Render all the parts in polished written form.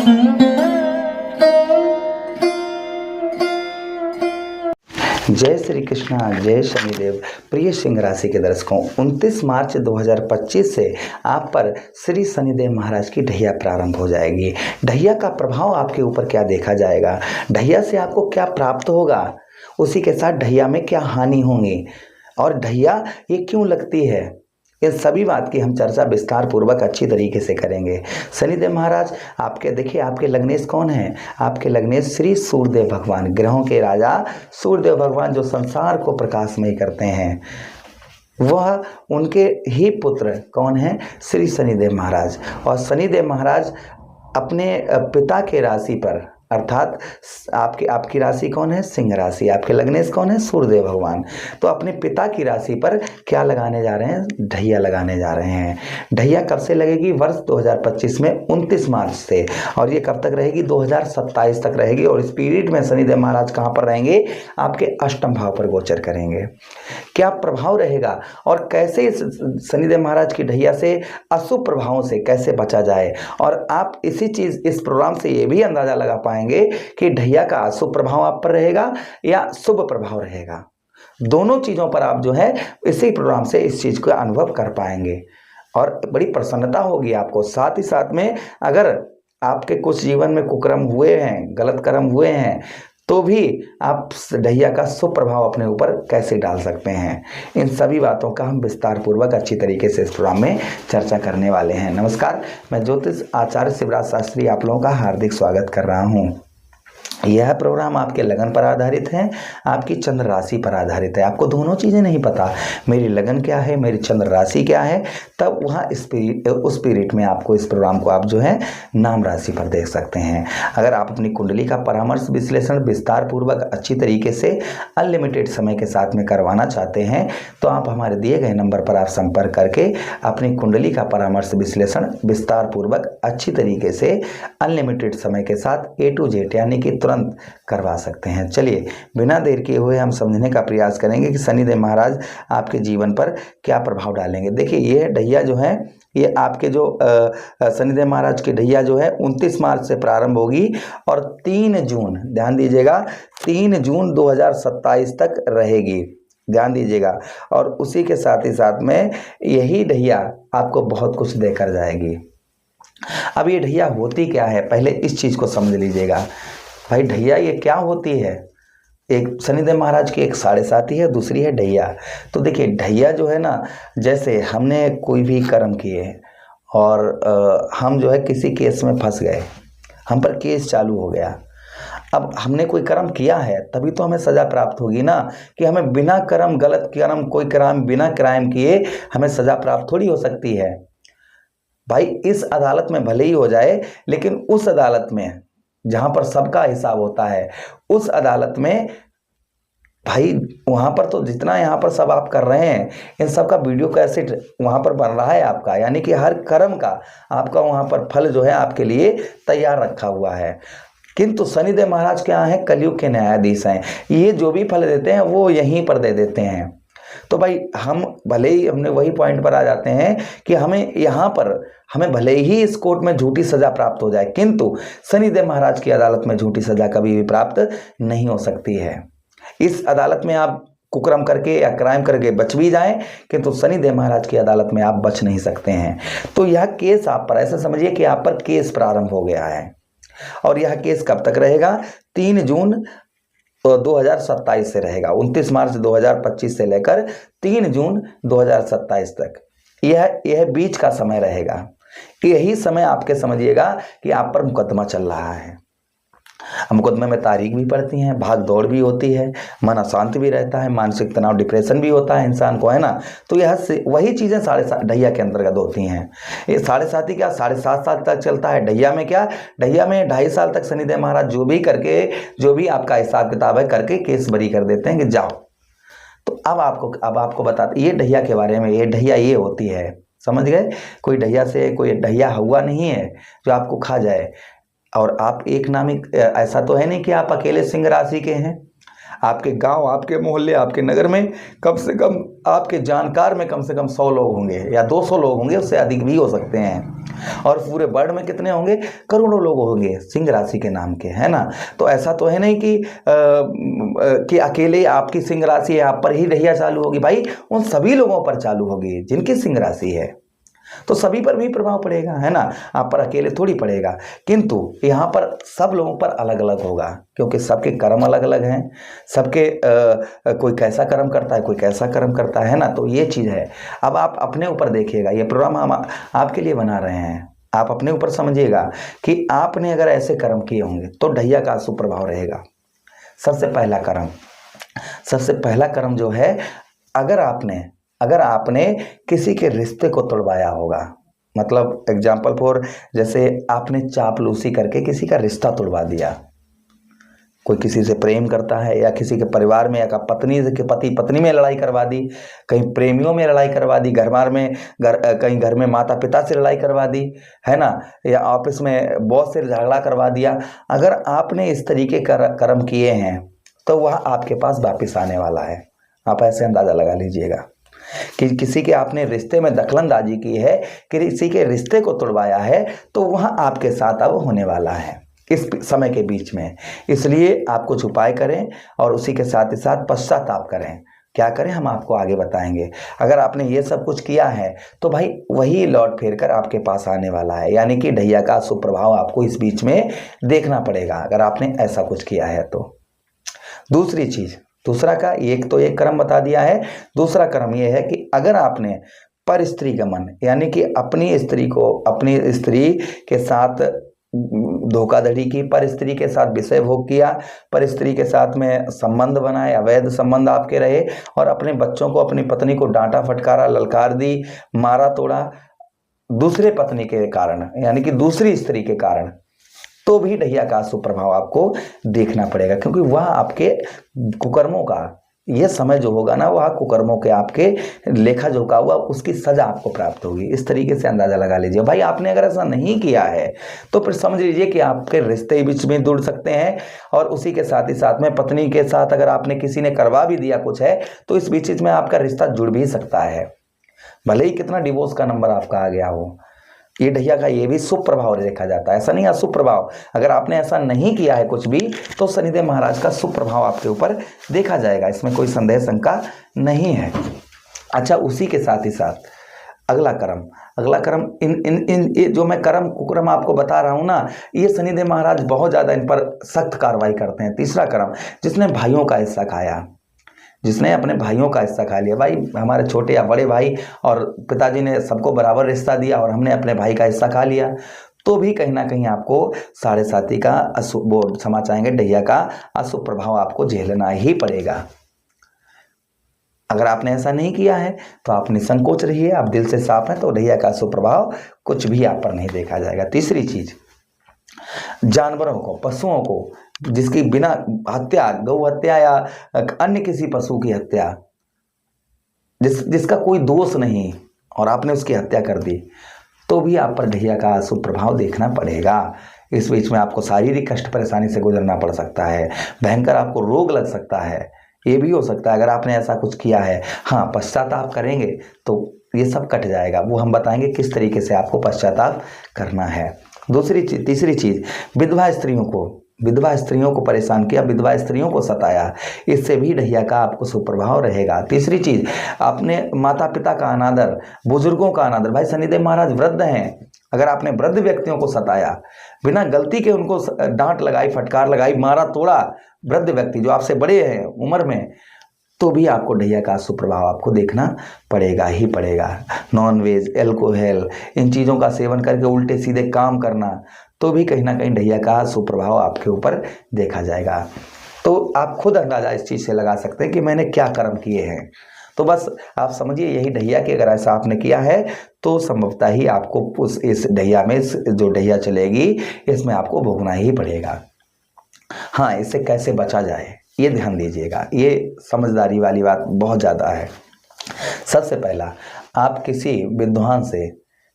जय श्री कृष्णा, जय शनिदेव। प्रिय सिंह राशि के दर्शकों, 29 मार्च 2025 से आप पर श्री शनिदेव महाराज की ढैया प्रारंभ हो जाएगी। ढैया का प्रभाव आपके ऊपर क्या देखा जाएगा, ढैया से आपको क्या प्राप्त होगा, उसी के साथ ढैया में क्या हानि होंगी और ढैया ये क्यों लगती है, इन सभी बात की हम चर्चा विस्तार पूर्वक अच्छी तरीके से करेंगे। शनिदेव महाराज आपके देखिए, आपके लग्नेश कौन है? आपके लग्नेश श्री सूर्यदेव भगवान, ग्रहों के राजा सूर्यदेव भगवान जो संसार को प्रकाशमय करते हैं, वह उनके ही पुत्र कौन है? श्री शनिदेव महाराज। और शनिदेव महाराज अपने पिता के राशि पर, अर्थात आपकी राशि कौन है? सिंह राशि। आपके लग्नेश कौन है? सूर्यदेव भगवान। तो अपने पिता की राशि पर क्या लगाने जा रहे हैं? ढैया लगाने जा रहे हैं। ढैया कब से लगेगी? वर्ष 2025 में 29 मार्च से, और ये कब तक रहेगी? 2027 तक रहेगी। और इस पीरियड में शनिदेव महाराज कहाँ पर रहेंगे? आपके अष्टम भाव पर गोचर करेंगे। क्या प्रभाव रहेगा और कैसे इस शनिदेव महाराज की ढैया से अशुभ प्रभावों से कैसे बचा जाए, और आप इस प्रोग्राम से ये भी अंदाजा लगा पाएंगे कि ढैया का अशुभ प्रभाव आप पर रहेगा या शुभ प्रभाव रहेगा। दोनों चीजों पर आप जो है इसी प्रोग्राम से इस चीज को अनुभव कर पाएंगे और बड़ी प्रसन्नता होगी आपको। साथ ही साथ में अगर आपके कुछ जीवन में कुकर्म हुए हैं, गलत कर्म हुए हैं, तो भी आप ढैया का शुभ प्रभाव अपने ऊपर कैसे डाल सकते हैं, इन सभी बातों का हम विस्तार पूर्वक अच्छी तरीके से इस प्रोग्राम में चर्चा करने वाले हैं। नमस्कार, मैं ज्योतिष आचार्य शिवराज शास्त्री आप लोगों का हार्दिक स्वागत कर रहा हूं। यह प्रोग्राम आपके लगन पर आधारित है, आपकी चंद्र राशि पर आधारित है। आपको दोनों चीज़ें नहीं पता, मेरी लगन क्या है, मेरी चंद्र राशि क्या है, तब वहाँ उस पीरियड में आपको इस प्रोग्राम को आप जो है नाम राशि पर देख सकते हैं। अगर आप अपनी कुंडली का परामर्श विश्लेषण विस्तार पूर्वक अच्छी तरीके से अनलिमिटेड समय के साथ में करवाना चाहते हैं, तो आप हमारे दिए गए नंबर पर आप संपर्क करके अपनी कुंडली का परामर्श विश्लेषण विस्तार पूर्वक अच्छी तरीके से अनलिमिटेड समय के साथ A to Z यानी कि तुरंत करवा सकते हैं। चलिए बिना देर किए हुए हम समझने का प्रयास करेंगे कि शनिदेव महाराज आपके जीवन पर क्या प्रभाव डालेंगे। देखिए, ये ढैया जो है, ये आपके जो शनिदेव महाराज की ढैया जो है 29 मार्च से प्रारंभ होगी और 3 जून, ध्यान दीजिएगा, 3 जून 2027 तक रहेगी, ध्यान दीजिएगा। और उसी के साथ ही साथ में यही ढैया आपको बहुत कुछ देकर जाएगी। अब ये ढैया होती क्या है, पहले इस चीज को समझ लीजिएगा। भाई ढैया ये क्या होती है? एक शनिदेव महाराज की एक साढ़े साती है, दूसरी है ढैया। तो देखिए, ढैया जो है ना, जैसे हमने कोई भी कर्म किए और हम जो है किसी केस में फंस गए, हम पर केस चालू हो गया। अब हमने कोई कर्म किया है तभी तो हमें सजा प्राप्त होगी ना, कि हमें बिना कर्म, गलत कर्म, कोई क्राइम, बिना क्राइम किए हमें सजा प्राप्त थोड़ी हो सकती है। भाई इस अदालत में भले ही हो जाए, लेकिन उस अदालत में जहां पर सबका हिसाब होता है, उस अदालत में भाई वहां पर तो जितना यहाँ पर सब आप कर रहे हैं, इन सब का वीडियो कैसेट वहां पर बन रहा है आपका, यानी कि हर कर्म का आपका वहां पर फल जो है आपके लिए तैयार रखा हुआ है। किंतु शनिदेव महाराज क्या है? कलयुग के न्यायाधीश हैं। ये जो भी फल देते हैं वो यहीं पर दे देते हैं। तो भाई हम भले ही, हमने वही पॉइंट पर आ जाते हैं कि हमें यहाँ पर, हमें भले ही इस कोर्ट में झूठी सजा प्राप्त हो जाए, किंतु शनिदेव महाराज की अदालत में झूठी सजा कभी भी प्राप्त नहीं हो सकती है। इस अदालत में आप कुकर्म करके या क्राइम करके बच भी जाएं, किंतु शनिदेव महाराज की अदालत में आप बच नहीं सकते हैं। तो यह केस आप पर, ऐसा समझिए कि आप पर केस प्रारंभ हो गया है। और यह केस कब तक रहेगा? 3 जून 2027 से रहेगा। 29 मार्च 2025 से लेकर 3 जून 2027 तक यह बीच का समय रहेगा। यही समय आपके समझिएगा कि आप पर मुकदमा चल रहा है। मुकदमे में तारीख भी पड़ती हैं, भाग दौड़ भी होती है, मन अशांत भी रहता है, मानसिक तनाव, डिप्रेशन भी होता है इंसान को, है ना। तो यह वही चीज़ें ढैया के अंतर्गत होती हैं। ये 7.5 क्या 7.5 साल तक चलता है। ढैया में क्या, ढैया में 2.5 साल तक शनिदेव महाराज जो भी आपका हिसाब किताब है करके केस बरी कर देते हैं कि जाओ। तो अब आपको बताते ये ढैया के बारे में। ये ढैया ये होती है, समझ गए? कोई ढैया से कोई ढैया हुआ नहीं है जो आपको खा जाए। और आप एक नाम, ऐसा तो है नहीं कि आप अकेले सिंह राशि के हैं, आपके गांव, आपके मोहल्ले, आपके नगर में कम से कम, आपके जानकार में कम से कम 100 लोग होंगे या 200 लोग होंगे, उससे अधिक भी हो सकते हैं। और पूरे वर्ल्ड में कितने होंगे? करोड़ों लोग होंगे सिंह राशि के नाम के, है ना। तो ऐसा तो है नहीं कि अकेले आपकी सिंह राशि है, आप पर ही ढैया चालू होगी। भाई उन सभी लोगों पर चालू होगी जिनकी सिंह राशि है, तो सभी पर भी प्रभाव पड़ेगा, है ना। आप पर अकेले थोड़ी पड़ेगा, किंतु यहाँ पर सब लोगों पर अलग अलग होगा, क्योंकि सबके कर्म अलग अलग हैं। सबके कोई कैसा कर्म करता है, कोई कैसा कर्म करता है ना। तो ये चीज़ है। अब आप अपने ऊपर देखिएगा, ये प्रोग्राम हम आपके लिए बना रहे हैं, आप अपने ऊपर समझिएगा कि आपने अगर ऐसे कर्म किए होंगे तो ढैया का अशुभ प्रभाव रहेगा। सबसे पहला कर्म जो है, अगर आपने किसी के रिश्ते को तोड़वाया होगा, मतलब एग्जाम्पल फॉर, जैसे आपने चापलूसी करके किसी का रिश्ता तोड़वा दिया। कोई किसी से प्रेम करता है या किसी के परिवार में, या पत्नी के पति पत्नी में लड़ाई करवा दी, कहीं प्रेमियों में लड़ाई करवा दी, कहीं घर में माता पिता से लड़ाई करवा दी, है ना, या ऑफिस में बॉस से झगड़ा करवा दिया। अगर आपने इस तरीके कर्म किए हैं तो वह आपके पास वापिस आने वाला है। आप ऐसे अंदाजा लगा लीजिएगा कि किसी के आपने रिश्ते में दखलंदाजी की है, किसी के रिश्ते को तोड़वाया है, तो वह आपके साथ अब होने वाला है इस समय के बीच में। इसलिए आप कुछ उपाय करें और उसी के साथ ही साथ पश्चाताप करें। क्या करें हम आपको आगे बताएंगे। अगर आपने ये सब कुछ किया है तो भाई वही लौट फिर कर आपके पास आने वाला है, यानी कि ढैया का सुप्रभाव आपको इस बीच में देखना पड़ेगा अगर आपने ऐसा कुछ किया है तो। दूसरी चीज, दूसरा का एक तो एक कर्म बता दिया है। दूसरा कर्म यह है कि अगर आपने पर स्त्री गमन, यानी कि अपनी स्त्री के साथ धोखाधड़ी की, पर स्त्री के साथ विषय भोग किया, पर स्त्री के साथ में संबंध बनाए, अवैध संबंध आपके रहे, और अपने बच्चों को, अपनी पत्नी को डांटा फटकारा, ललकार दी, मारा तोड़ा दूसरे पत्नी के कारण, यानी कि दूसरी स्त्री के कारण, तो भी ढैया का सुप्रभाव आपको देखना पड़ेगा, क्योंकि वह आपके कुकर्मों का ये समय जो होगा ना, वह कुकर्मों के आपके लेखा जोखा हुआ उसकी सजा आपको प्राप्त होगी। इस तरीके से अंदाजा लगा लीजिए। भाई आपने अगर ऐसा नहीं किया है तो फिर समझ लीजिए कि आपके रिश्ते बीच में जुड़ सकते हैं, और उसी के साथ ही साथ में पत्नी के साथ अगर आपने किसी ने करवा भी दिया कुछ है तो इस बीच में आपका रिश्ता जुड़ भी सकता है, भले ही कितना डिवोर्स का नंबर आपका आ गया हो। ये ढैया का ये भी शुभ प्रभाव देखा जाता है, ऐसा नहीं अशुभ प्रभाव। अगर आपने ऐसा नहीं किया है कुछ भी तो शनिदेव महाराज का शुभ प्रभाव आपके ऊपर देखा जाएगा, इसमें कोई संदेह शंका नहीं है। अच्छा, उसी के साथ ही साथ अगला कर्म इन जो मैं कुकर्म आपको बता रहा हूं ना, ये शनिदेव महाराज बहुत ज्यादा इन पर सख्त कार्रवाई करते हैं। तीसरा कर्म, जिसने भाइयों का हिस्सा खाया, जिसने अपने भाइयों का हिस्सा खा लिया, भाई हमारे छोटे या बड़े भाई और पिताजी ने सबको बराबर रिश्ता दिया और हमने अपने भाई का हिस्सा खा लिया, तो भी कहीं ना कहीं आपको साढ़े साथी का अशुभ, वो क्षमा चाहेंगे, ढैया का अशुभ प्रभाव आपको झेलना ही पड़ेगा। अगर आपने ऐसा नहीं किया है तो आप निसंकोच रहिए, आप दिल से साफ हैं तो ढैया का अशुभ प्रभाव कुछ भी आप पर नहीं देखा जाएगा। तीसरी चीज, जानवरों को, पशुओं को, जिसकी बिना हत्या, गौ हत्या या अन्य किसी पशु की हत्या, जिसका कोई दोष नहीं और आपने उसकी हत्या कर दी, तो भी आप पर ढैया का अशुभ प्रभाव देखना पड़ेगा। इस बीच में आपको शारीरिक कष्ट परेशानी से गुजरना पड़ सकता है, भयंकर आपको रोग लग सकता है, ये भी हो सकता है अगर आपने ऐसा कुछ किया है। हाँ, पश्चाताप करेंगे तो ये सब कट जाएगा, वो हम बताएंगे किस तरीके से आपको पश्चाताप करना है। तीसरी चीज, विधवा स्त्रियों को परेशान किया, विधवा स्त्रियों को सताया, इससे भी ढैया का आपको सुप्रभाव रहेगा। तीसरी चीज, अपने माता पिता का अनादर, बुजुर्गों का अनादर, भाई शनिदेव महाराज वृद्ध हैं, अगर आपने वृद्ध व्यक्तियों को सताया, बिना गलती के उनको डांट लगाई, फटकार लगाई, मारा तोड़ा, वृद्ध व्यक्ति जो आपसे बड़े हैं उम्र में, तो भी आपको ढैया का सुप्रभाव आपको देखना पड़ेगा ही पड़ेगा। नॉन वेज, एल्कोहल, इन चीज़ों का सेवन करके उल्टे सीधे काम करना, तो भी कहीं ना कहीं ढैया का सुप्रभाव आपके ऊपर देखा जाएगा। तो आप खुद अंदाजा इस चीज़ से लगा सकते हैं कि मैंने क्या कर्म किए हैं। तो बस आप समझिए यही ढैया कि अगर ऐसा आपने किया है तो संभवतः ही आपको इस ढैया में, जो ढैया चलेगी इसमें आपको भोगना ही पड़ेगा। हाँ, इससे कैसे बचा जाए ये ध्यान दीजिएगा, ये समझदारी वाली बात बहुत ज़्यादा है। सबसे पहला, आप किसी विद्वान से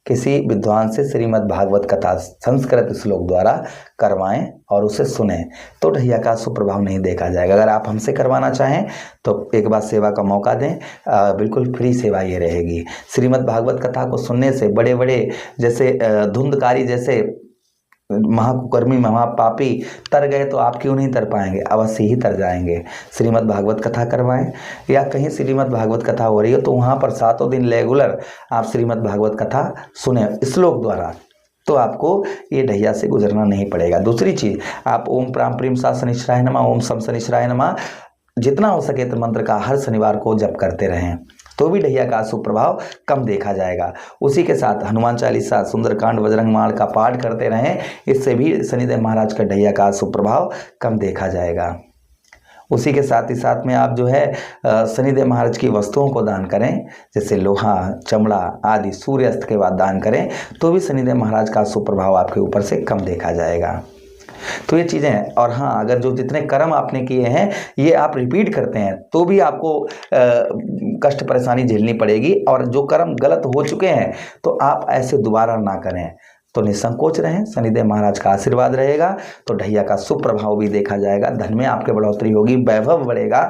किसी विद्वान से श्रीमद् भागवत कथा संस्कृत श्लोक द्वारा करवाएं और उसे सुने, तो ढैया का सुप्रभाव नहीं देखा जाएगा। अगर आप हमसे करवाना चाहें तो एक बार सेवा का मौका दें, बिल्कुल फ्री सेवा ये रहेगी। श्रीमद् भागवत कथा को सुनने से बड़े बड़े जैसे धुंधकारी जैसे महाकुकर्मी महापापी तर गए तो आप क्यों नहीं तर पाएंगे, अवश्य ही तर जाएंगे। श्रीमद् भागवत कथा करवाएं, या कहीं श्रीमद् भागवत कथा हो रही हो तो वहाँ पर 7 दिन रेगुलर आप श्रीमद् भागवत कथा सुने श्लोक द्वारा, तो आपको ये ढैया से गुजरना नहीं पड़ेगा। दूसरी चीज़, आप ओम प्राम प्रीम सा शनिश्चराय नमः, ओम सम शनिश्चराय नमः जितना हो सके तो मंत्र का हर शनिवार को जप करते रहें, तो भी ढैया का सुप्रभाव कम देखा जाएगा। उसी के साथ हनुमान चालीसा, सुंदरकांड, बजरंग माल का पाठ करते रहें, इससे भी शनिदेव महाराज का ढैया का सुप्रभाव कम देखा जाएगा। उसी के साथ ही साथ में आप जो है शनिदेव महाराज की वस्तुओं को दान करें, जैसे लोहा, चमड़ा आदि सूर्यास्त के बाद दान करें, तो भी शनिदेव महाराज का सुप्रभाव आपके ऊपर से कम देखा जाएगा। तो ये चीज़ें, और हाँ, अगर जो जितने कर्म आपने किए हैं ये आप रिपीट करते हैं तो भी आपको कष्ट परेशानी झेलनी पड़ेगी, और जो कर्म गलत हो चुके हैं तो आप ऐसे दोबारा ना करें। तो निसंकोच रहें, शनिदेव महाराज का आशीर्वाद रहेगा तो ढैया का सुप्रभाव भी देखा जाएगा। धन में आपके बढ़ोतरी होगी, वैभव बढ़ेगा,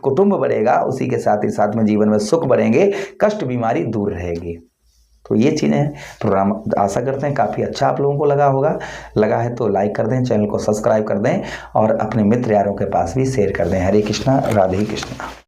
कुटुंब बढ़ेगा, उसी के साथ ही साथ में जीवन में सुख बढ़ेंगे, कष्ट बीमारी दूर रहेगी। तो ये चीज़ें प्रोग्राम आशा करते हैं काफ़ी अच्छा आप लोगों को लगा होगा। लगा है तो लाइक कर दें, चैनल को सब्सक्राइब कर दें और अपने मित्र यारों के पास भी शेयर कर दें। हरे कृष्णा, राधे कृष्णा।